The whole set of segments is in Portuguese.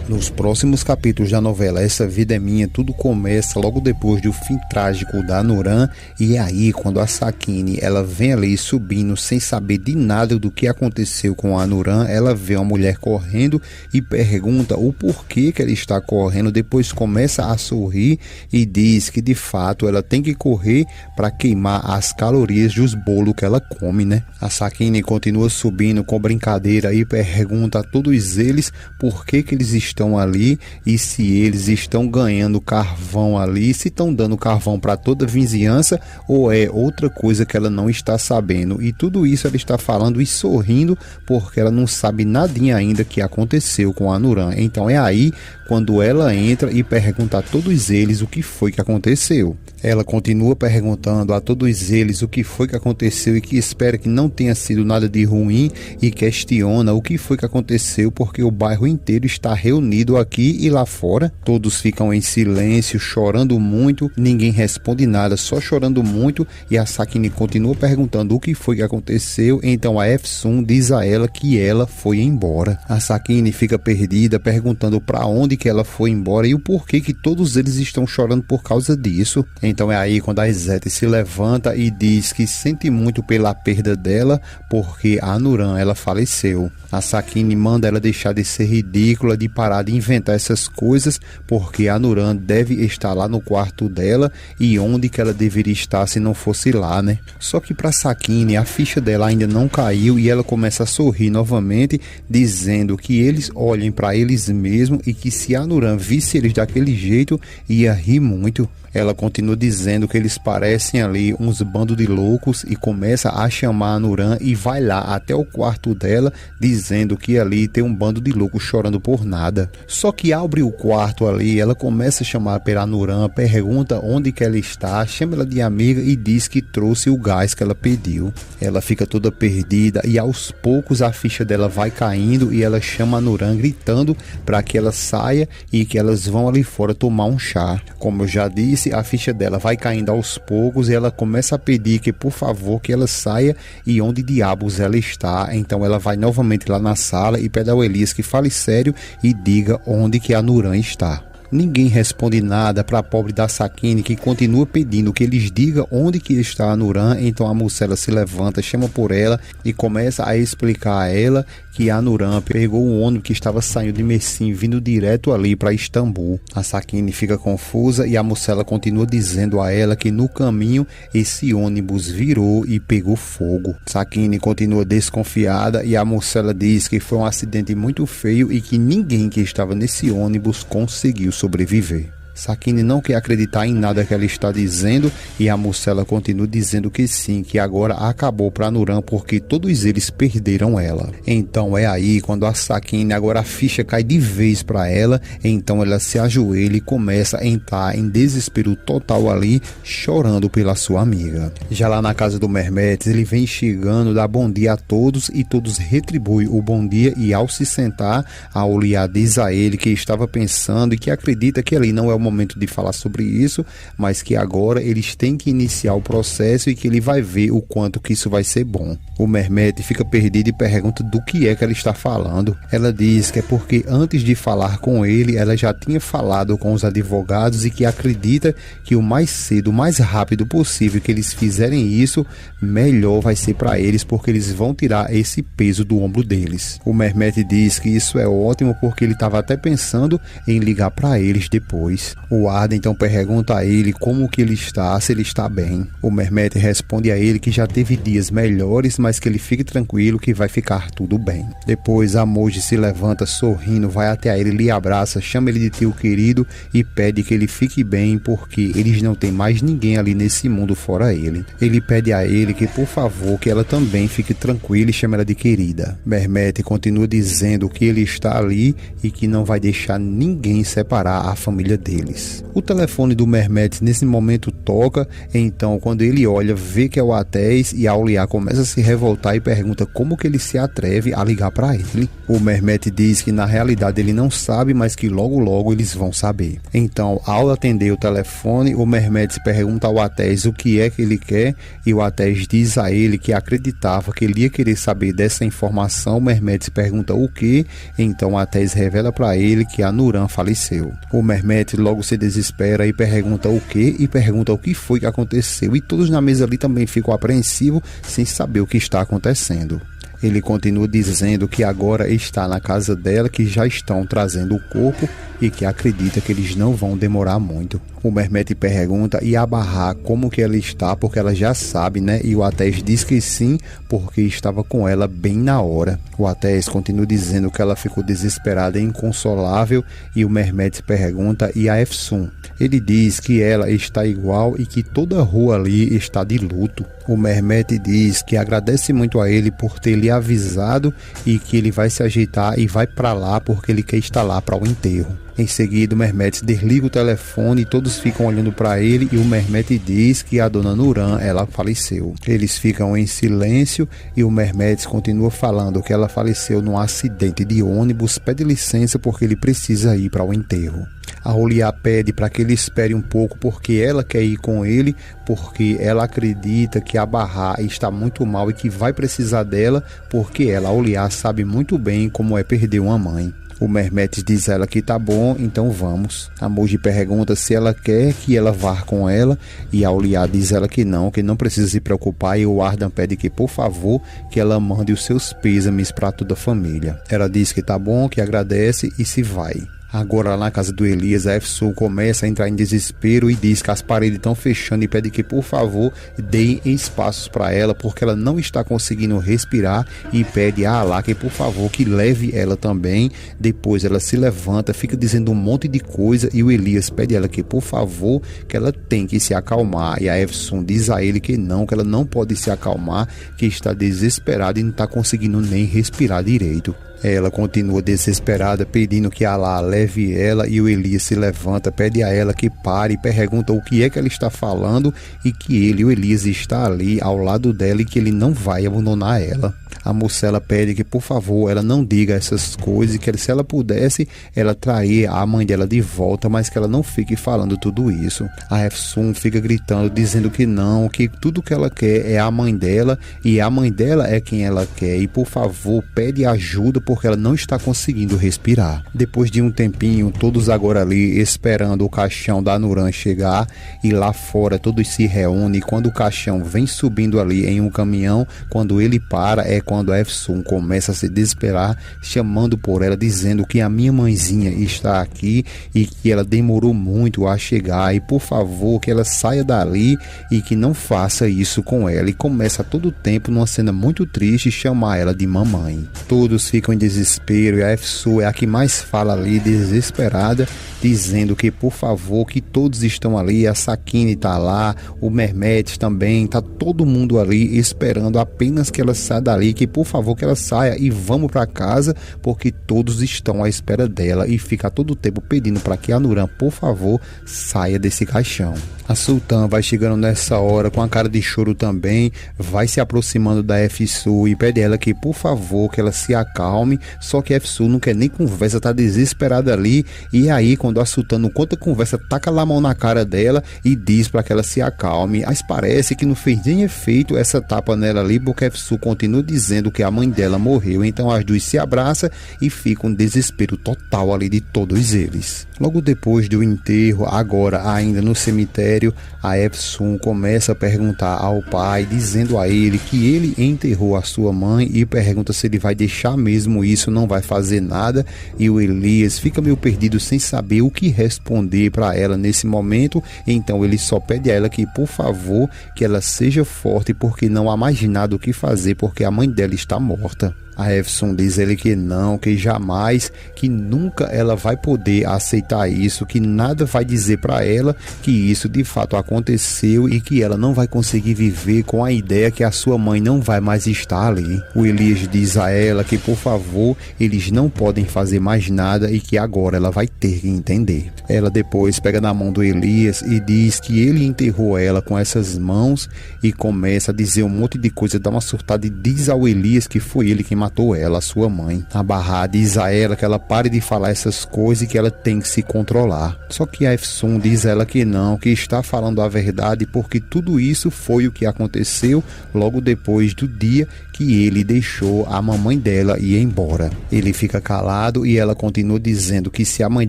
Nos próximos capítulos da novela Essa Vida é Minha, tudo começa logo depois do fim trágico da Anuran, e é aí quando a Sakine ela vem ali subindo sem saber de nada do que aconteceu com a Anuran. Ela vê uma mulher correndo e pergunta o porquê que ela está correndo, depois começa a sorrir e diz que de fato ela tem que correr para queimar as calorias dos bolos que ela come, né? A Sakine continua subindo com brincadeira e pergunta a todos eles por que eles estão ali e se eles estão ganhando carvão ali, se estão dando carvão para toda a vizinhança ou é outra coisa que ela não está sabendo. E tudo isso ela está falando e sorrindo porque ela não sabe nadinha ainda que aconteceu com a Anuran. Então é aí quando ela entra e pergunta a todos eles o que foi que aconteceu. Ela continua perguntando a todos eles o que foi que aconteceu e que espera que não tenha sido nada de ruim e questiona o que foi que aconteceu porque o bairro inteiro está reunido aqui e lá fora. Todos ficam em silêncio, chorando muito, ninguém responde nada, só chorando muito, e a Sakine continua perguntando o que foi que aconteceu. Então a Efsun diz a ela que ela foi embora. A Sakine fica perdida, perguntando para onde que ela foi embora e o porquê que todos eles estão chorando por causa disso. Então é aí quando a Izete se levanta e diz que sente muito pela perda dela, porque a Anuran ela faleceu. A Sakine manda ela deixar de ser ridícula, de parar de inventar essas coisas, porque a Anuran deve estar lá no quarto dela, e onde que ela deveria estar se não fosse lá, né? Só que para Sakine a ficha dela ainda não caiu e ela começa a sorrir novamente, dizendo que eles olhem para eles mesmos e que se a Anuran visse eles daquele jeito ia rir muito. Ela continua dizendo que eles parecem ali uns bandos de loucos e começa a chamar a Anuran e vai lá até o quarto dela dizendo que ali tem um bando de loucos chorando por nada. Só que abre o quarto ali, ela começa a chamar pela Anuran, pergunta onde que ela está, chama ela de amiga e diz que trouxe o gás que ela pediu. Ela fica toda perdida e aos poucos a ficha dela vai caindo e ela chama a Anuran gritando para que ela saia e que elas vão ali fora tomar um chá. Como eu já disse, a ficha dela vai caindo aos poucos e ela começa a pedir que por favor que ela saia e onde diabos ela está. Então ela vai novamente lá na sala e pede ao Elias que fale sério e diga onde que a Anuran está. Ninguém responde nada para a pobre da Sakine, que continua pedindo que eles digam onde que está a Anuran. Então a Mucela se levanta, chama por ela e começa a explicar a ela que a Anuran pegou um ônibus que estava saindo de Mersin, vindo direto ali para Istambul. A Sakine fica confusa e a Mucela continua dizendo a ela que no caminho esse ônibus virou e pegou fogo. Sakine continua desconfiada e a Mucela diz que foi um acidente muito feio e que ninguém que estava nesse ônibus conseguiu sobreviver. Sakine não quer acreditar em nada que ela está dizendo e a Mucela continua dizendo que sim, que agora acabou para Anuran porque todos eles perderam ela. Então é aí quando a Sakine, agora a ficha cai de vez para ela, então ela se ajoelha e começa a entrar em desespero total ali, chorando pela sua amiga. Já lá na casa do Mermetes, ele vem chegando, dá bom dia a todos e todos retribuem o bom dia, e ao se sentar, a Oliá diz a ele que estava pensando e que acredita que ali não é o momento de falar sobre isso, mas que agora eles têm que iniciar o processo e que ele vai ver o quanto que isso vai ser bom. O Mermete fica perdido e pergunta do que é que ela está falando. Ela diz que é porque antes de falar com ele, ela já tinha falado com os advogados e que acredita que o mais cedo, o mais rápido possível que eles fizerem isso, melhor vai ser para eles, porque eles vão tirar esse peso do ombro deles. O Mermete diz que isso é ótimo porque ele estava até pensando em ligar para eles depois. O Arda então pergunta a ele como que ele está, se ele está bem. O Mermete responde a ele que já teve dias melhores, mas que ele fique tranquilo que vai ficar tudo bem. Depois a Moji se levanta sorrindo, vai até a ele, lhe abraça, chama ele de tio querido e pede que ele fique bem porque eles não têm mais ninguém ali nesse mundo fora ele. Ele pede a ele que por favor que ela também fique tranquila e chama ela de querida. Mermete continua dizendo que ele está ali e que não vai deixar ninguém separar a família dele. eles. O telefone do Mehmet nesse momento toca, então quando ele olha, vê que é o Ateş e Auliya começa a se revoltar e pergunta como que ele se atreve a ligar para ele. O Mehmet diz que na realidade ele não sabe, mas que logo logo eles vão saber. Então, ao atender o telefone, o Mehmet pergunta ao Ateş o que é que ele quer e o Ateş diz a ele que acreditava que ele ia querer saber dessa informação. O Mehmet pergunta o que, então o Ateş revela para ele que a Nuran faleceu. O Mehmet logo se desespera e pergunta o que e pergunta o que foi que aconteceu, e todos na mesa ali também ficam apreensivos sem saber o que está acontecendo. Ele continua dizendo que agora está na casa dela, que já estão trazendo o corpo e que acredita que eles não vão demorar muito. O Mehmet pergunta e a Bahar como que ela está, porque ela já sabe, né? E o Ateş diz que sim, porque estava com ela bem na hora. O Ateş continua dizendo que ela ficou desesperada e inconsolável e o Mehmet pergunta e a Efsun? Ele diz que ela está igual e que toda a rua ali está de luto. O Mehmet diz que agradece muito a ele por ter lhe avisado e que ele vai se ajeitar e vai para lá porque ele quer estar lá para o enterro. Em seguida, o Mehmet desliga o telefone e todos ficam olhando para ele e o Mehmet diz que a dona Nuran, ela faleceu. Eles ficam em silêncio e o Mehmet continua falando que ela faleceu num acidente de ônibus, pede licença porque ele precisa ir para o enterro. A Auliya pede para que ele espere um pouco porque ela quer ir com ele, porque ela acredita que a Bahar está muito mal e que vai precisar dela, porque ela, Auliya, sabe muito bem como é perder uma mãe. O Mehmet diz a ela que tá bom, então vamos. A Moji pergunta se ela quer que ela vá com ela e a Auliya diz a ela que não precisa se preocupar, e o Ardan pede que, por favor, que ela mande os seus pêsames para toda a família. Ela diz que tá bom, que agradece e se vai. Agora lá na casa do Elias, a Efsun começa a entrar em desespero e diz que as paredes estão fechando e pede que, por favor, deem espaços para ela porque ela não está conseguindo respirar, e pede a Allah que, por favor, que leve ela também. Depois ela se levanta, fica dizendo um monte de coisa e o Elias pede a ela que, por favor, que ela tem que se acalmar, e a Efsun diz a ele que ela não pode se acalmar, que está desesperada e não está conseguindo nem respirar direito. Ela continua desesperada, pedindo que Allah leve ela, e o Elias se levanta, pede a ela que pare e pergunta o que é que ela está falando e que ele, o Elias, está ali ao lado dela e que ele não vai abandonar ela. A moça pede que, por favor, ela não diga essas coisas e que se ela pudesse, ela trair a mãe dela de volta, mas que ela não fique falando tudo isso. A Efsun fica gritando, dizendo que não, que tudo que ela quer é a mãe dela e a mãe dela é quem ela quer, e por favor, pede ajuda porque ela não está conseguindo respirar. Depois de um tempinho, todos agora ali esperando o caixão da Nuran chegar, e lá fora todos se reúnem. Quando o caixão vem subindo ali em um caminhão, quando ele para, é quando a Efsun começa a se desesperar, chamando por ela, dizendo que a minha mãezinha está aqui e que ela demorou muito a chegar, e por favor que ela saia dali e que não faça isso com ela, e começa a todo tempo, numa cena muito triste, chamar ela de mamãe. Todos ficam em desespero e a Efsun é a que mais fala ali, desesperada, dizendo que, por favor, que todos estão ali, a Sakine está lá, o Mehmet também, está todo mundo ali esperando apenas que ela saia dali, que por favor que ela saia e vamos para casa, porque todos estão à espera dela, e fica todo o tempo pedindo para que a Nuran, por favor, saia desse caixão. A Sultan vai chegando nessa hora com a cara de choro também, vai se aproximando da Efsun e pede a ela que, por favor, que ela se acalme, só que a Efsun não quer nem conversa, tá desesperada ali, e aí quando a Sultan não conta conversa, taca lá a mão na cara dela e diz para que ela se acalme, mas parece que não fez nem efeito essa tapa nela ali, porque a Efsun continua dizendo que a mãe dela morreu. Então as duas se abraçam e fica um desespero total ali de todos eles. Logo depois do enterro, agora ainda no cemitério, a Efsun começa a perguntar ao pai, dizendo a ele que ele enterrou a sua mãe, e pergunta se ele vai deixar mesmo isso, não vai fazer nada, e o Elias fica meio perdido sem saber o que responder para ela nesse momento. Então ele só pede a ela que, por favor, que ela seja forte, porque não há mais nada o que fazer, porque a mãe dela está morta. A Efsun diz ele que não, que jamais, que nunca ela vai poder aceitar isso, que nada vai dizer para ela que isso de fato aconteceu e que ela não vai conseguir viver com a ideia que a sua mãe não vai mais estar ali. O Elias diz a ela que, por favor, eles não podem fazer mais nada e que agora ela vai ter que entender. Ela depois pega na mão do Elias e diz que ele enterrou ela com essas mãos e começa a dizer um monte de coisa, dá uma surtada e diz ao Elias que foi ele quem matou ela, a sua mãe. A Barra diz a ela que ela pare de falar essas coisas e que ela tem que se controlar. Só que a Efsun diz a ela que não, que está falando a verdade porque tudo isso foi o que aconteceu logo depois do dia que ele deixou a mamãe dela ir embora. Ele fica calado e ela continua dizendo que se a mãe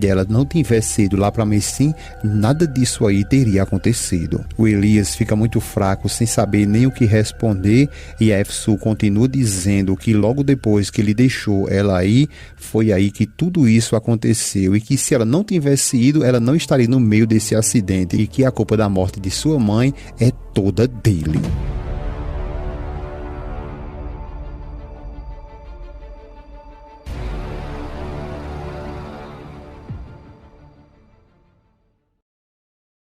dela não tivesse ido lá para Messim, nada disso aí teria acontecido. O Elias fica muito fraco, sem saber nem o que responder, e a Efsun continua dizendo que logo depois que ele deixou ela aí, foi aí que tudo isso aconteceu e que se ela não tivesse ido, ela não estaria no meio desse acidente e que a culpa da morte de sua mãe é toda dele.